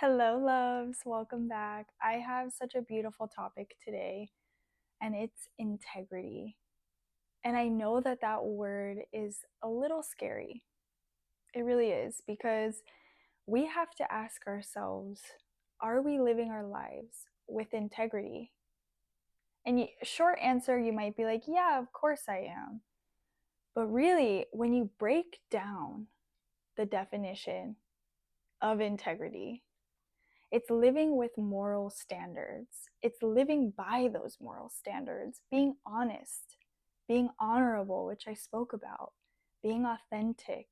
Hello, loves. Welcome back. I have such a beautiful topic today, and it's integrity. And I know that that word is a little scary. It really is, because we have to ask ourselves, are we living our lives with integrity? And short answer, you might be like, yeah, of course I am. But really, when you break down the definition of integrity, it's living with moral standards. It's living by those moral standards, being honest, being honorable, which I spoke about, being authentic.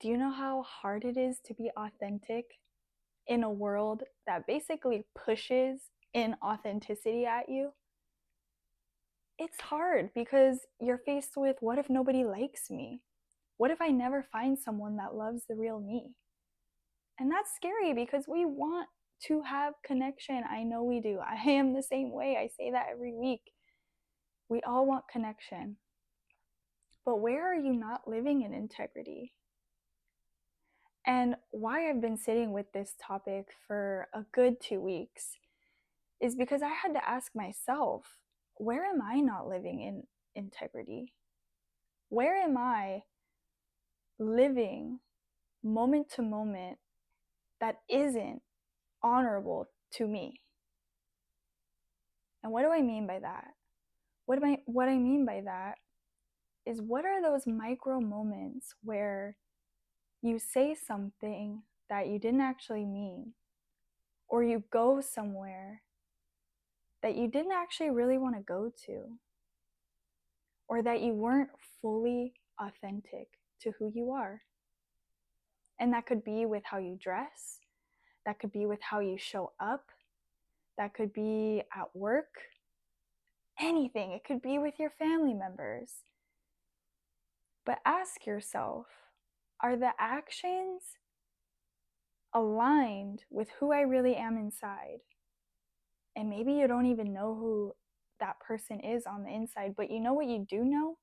Do you know how hard it is to be authentic in a world that basically pushes inauthenticity at you? It's hard because you're faced with, what if nobody likes me? What if I never find someone that loves the real me? And that's scary because we want to have connection. I know we do. I am the same way. I say that every week. We all want connection. But where are you not living in integrity? And why I've been sitting with this topic for a good 2 weeks is because I had to ask myself, where am I not living in integrity? Where am I living moment to moment that isn't honorable to me? And what do I mean by that? What I mean by that is, what are those micro moments where you say something that you didn't actually mean, or you go somewhere that you didn't actually really want to go to, or that you weren't fully authentic to who you are? And that could be with how you dress, that could be with how you show up, that could be at work, anything. It could be with your family members. But ask yourself, are the actions aligned with who I really am inside? And maybe you don't even know who that person is on the inside, but you know what you do know?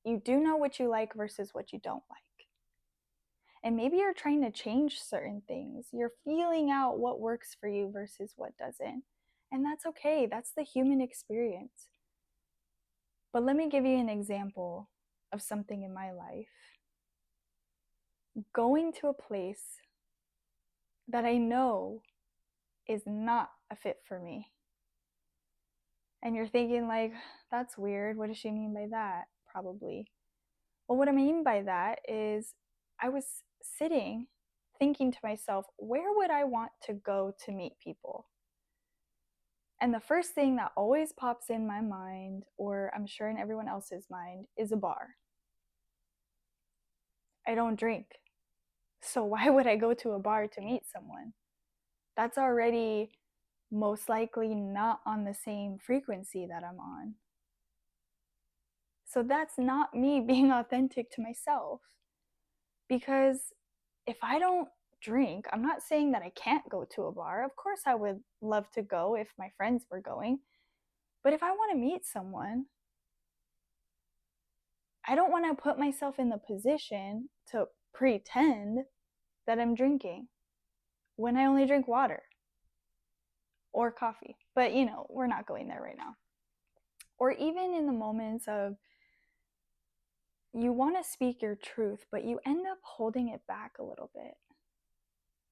You do know what you like versus what you don't like. And maybe you're trying to change certain things. You're feeling out what works for you versus what doesn't. And that's okay. That's the human experience. But let me give you an example of something in my life. Going to a place that I know is not a fit for me. And you're thinking, like, that's weird. What does she mean by that? Probably. Well, what I mean by that is, I was sitting thinking to myself, where would I want to go to meet people? And the first thing that always pops in my mind, or I'm sure in everyone else's mind, is a bar. I don't drink. So why would I go to a bar to meet someone? That's already most likely not on the same frequency that I'm on. So that's not me being authentic to myself. Because if I don't drink, I'm not saying that I can't go to a bar. Of course, I would love to go if my friends were going. But if I want to meet someone, I don't want to put myself in the position to pretend that I'm drinking when I only drink water or coffee. But, we're not going there right now. Or even in the moments of, you want to speak your truth, but you end up holding it back a little bit.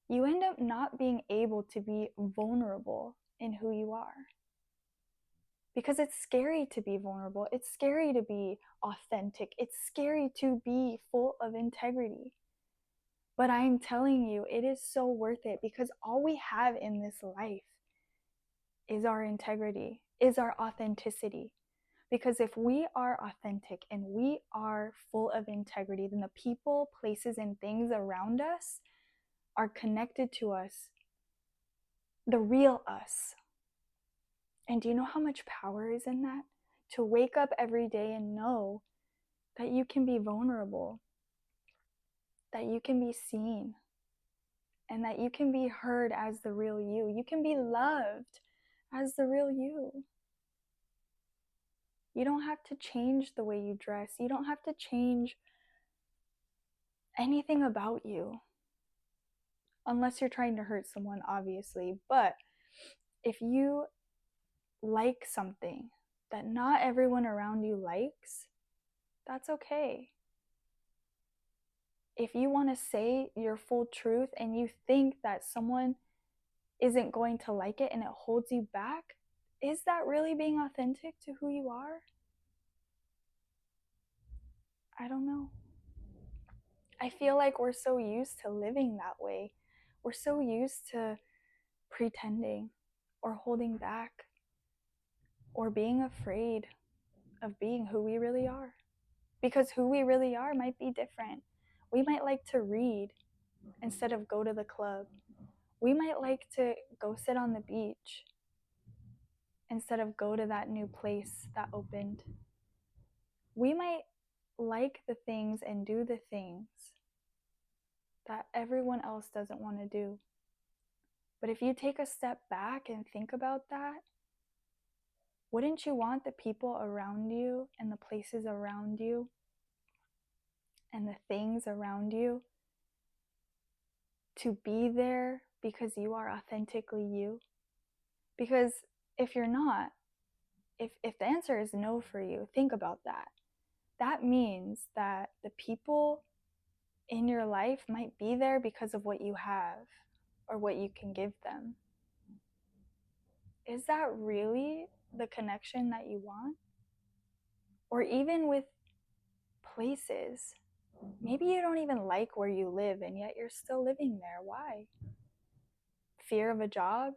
You end up not being able to be vulnerable in who you are. Because it's scary to be vulnerable. It's scary to be authentic. It's scary to be full of integrity. But I'm telling you, it is so worth it, because all we have in this life is our integrity, is our authenticity. Because if we are authentic and we are full of integrity, then the people, places, and things around us are connected to us, the real us. And do you know how much power is in that? To wake up every day and know that you can be vulnerable, that you can be seen, and that you can be heard as the real you. You can be loved as the real you. You don't have to change the way you dress. You don't have to change anything about you unless you're trying to hurt someone, obviously. But if you like something that not everyone around you likes, that's okay. If you want to say your full truth and you think that someone isn't going to like it and it holds you back, is that really being authentic to who you are? I don't know. I feel like we're so used to living that way. We're so used to pretending or holding back or being afraid of being who we really are. Because who we really are might be different. We might like to read instead of go to the club. We might like to go sit on the beach instead of go to that new place that opened. We might like the things and do the things that everyone else doesn't want to do. But if you take a step back and think about that, wouldn't you want the people around you and the places around you and the things around you to be there because you are authentically you? Because if you're not, if the answer is no for you, think about that. That means that the people in your life might be there because of what you have or what you can give them. Is that really the connection that you want? Or even with places, maybe you don't even like where you live and yet you're still living there. Why? Fear of a job?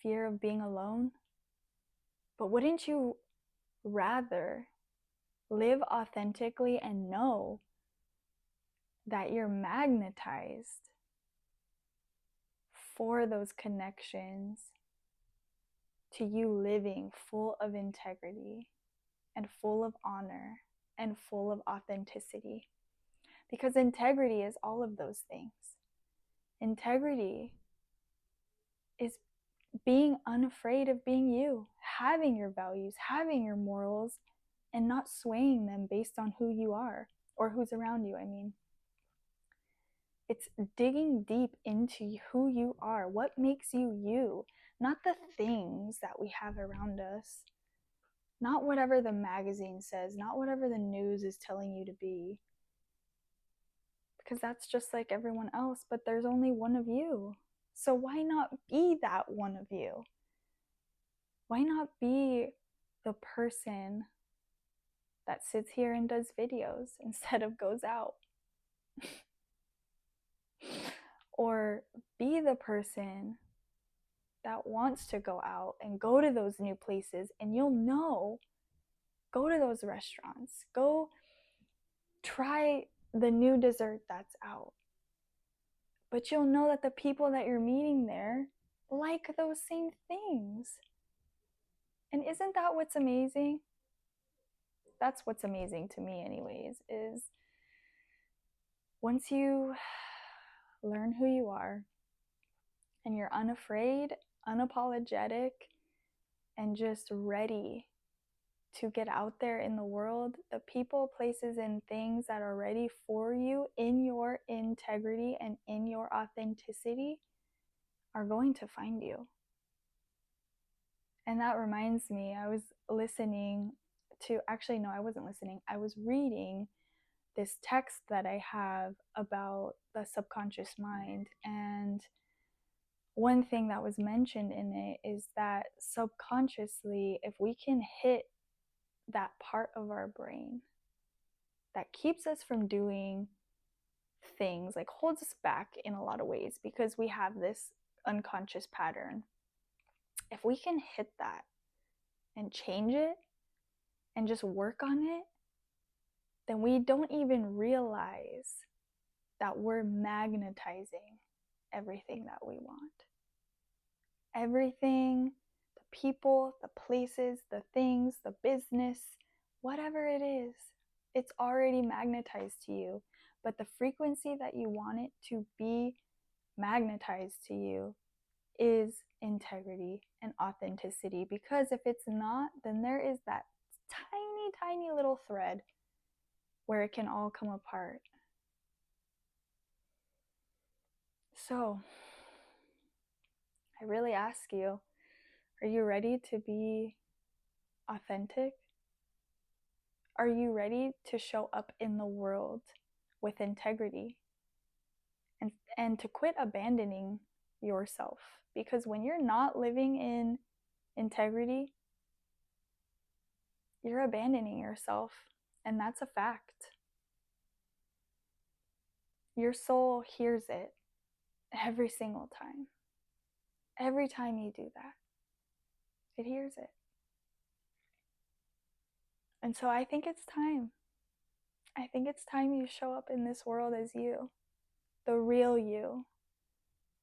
Fear of being alone? But wouldn't you rather live authentically and know that you're magnetized for those connections to you living full of integrity and full of honor and full of authenticity? Because integrity is all of those things. Integrity is being unafraid of being you, having your values, having your morals, and not swaying them based on who you are or who's around you. I mean, it's digging deep into who you are, what makes you you, not the things that we have around us, not whatever the magazine says, not whatever the news is telling you to be, because that's just like everyone else, but there's only one of you. So why not be that one of you? Why not be the person that sits here and does videos instead of goes out? Or be the person that wants to go out and go to those new places, and you'll know, go to those restaurants, go try the new dessert that's out. But you'll know that the people that you're meeting there like those same things. And isn't that what's amazing? That's what's amazing to me, anyways, is once you learn who you are and you're unafraid, unapologetic, and just ready to get out there in the world, the people, places, and things that are ready for you in your integrity and in your authenticity are going to find you. And that reminds me, I was listening to, actually, no, I wasn't listening. I was reading this text that I have about the subconscious mind. And one thing that was mentioned in it is that subconsciously, if we can hit that part of our brain that keeps us from doing things, like holds us back in a lot of ways because we have this unconscious pattern, if we can hit that and change it and just work on it, then we don't even realize that we're magnetizing everything that we want. Everything, the people, the places, the things, the business, whatever it is, it's already magnetized to you. But the frequency that you want it to be magnetized to you is integrity and authenticity. Because if it's not, then there is that tiny, tiny little thread where it can all come apart. So, I really ask you, are you ready to be authentic? Are you ready to show up in the world with integrity and to quit abandoning yourself? Because when you're not living in integrity, you're abandoning yourself, and that's a fact. Your soul hears it every single time. Every time you do that, it hears it. And so I think it's time. I think it's time you show up in this world as you, the real you,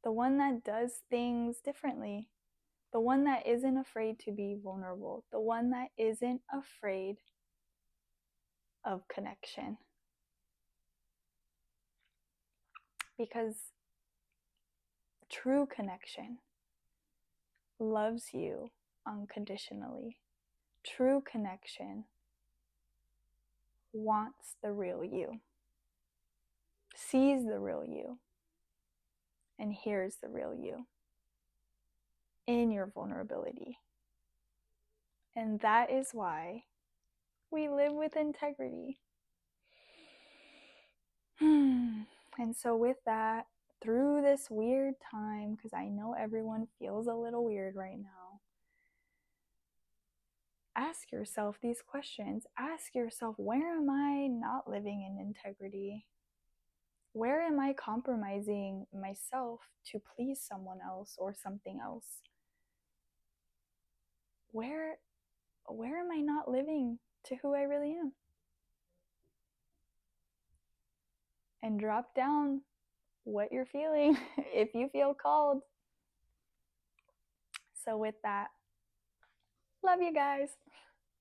the one that does things differently, the one that isn't afraid to be vulnerable, the one that isn't afraid of connection. Because true connection loves you unconditionally. True connection wants the real you, sees the real you, and hears the real you in your vulnerability. And that is why we live with integrity. And so, with that, through this weird time, because I know everyone feels a little weird right now, ask yourself these questions. Ask yourself, where am I not living in integrity? Where am I compromising myself to please someone else or something else? Where am I not living to who I really am? And drop down what you're feeling if you feel called. So with that, love you guys.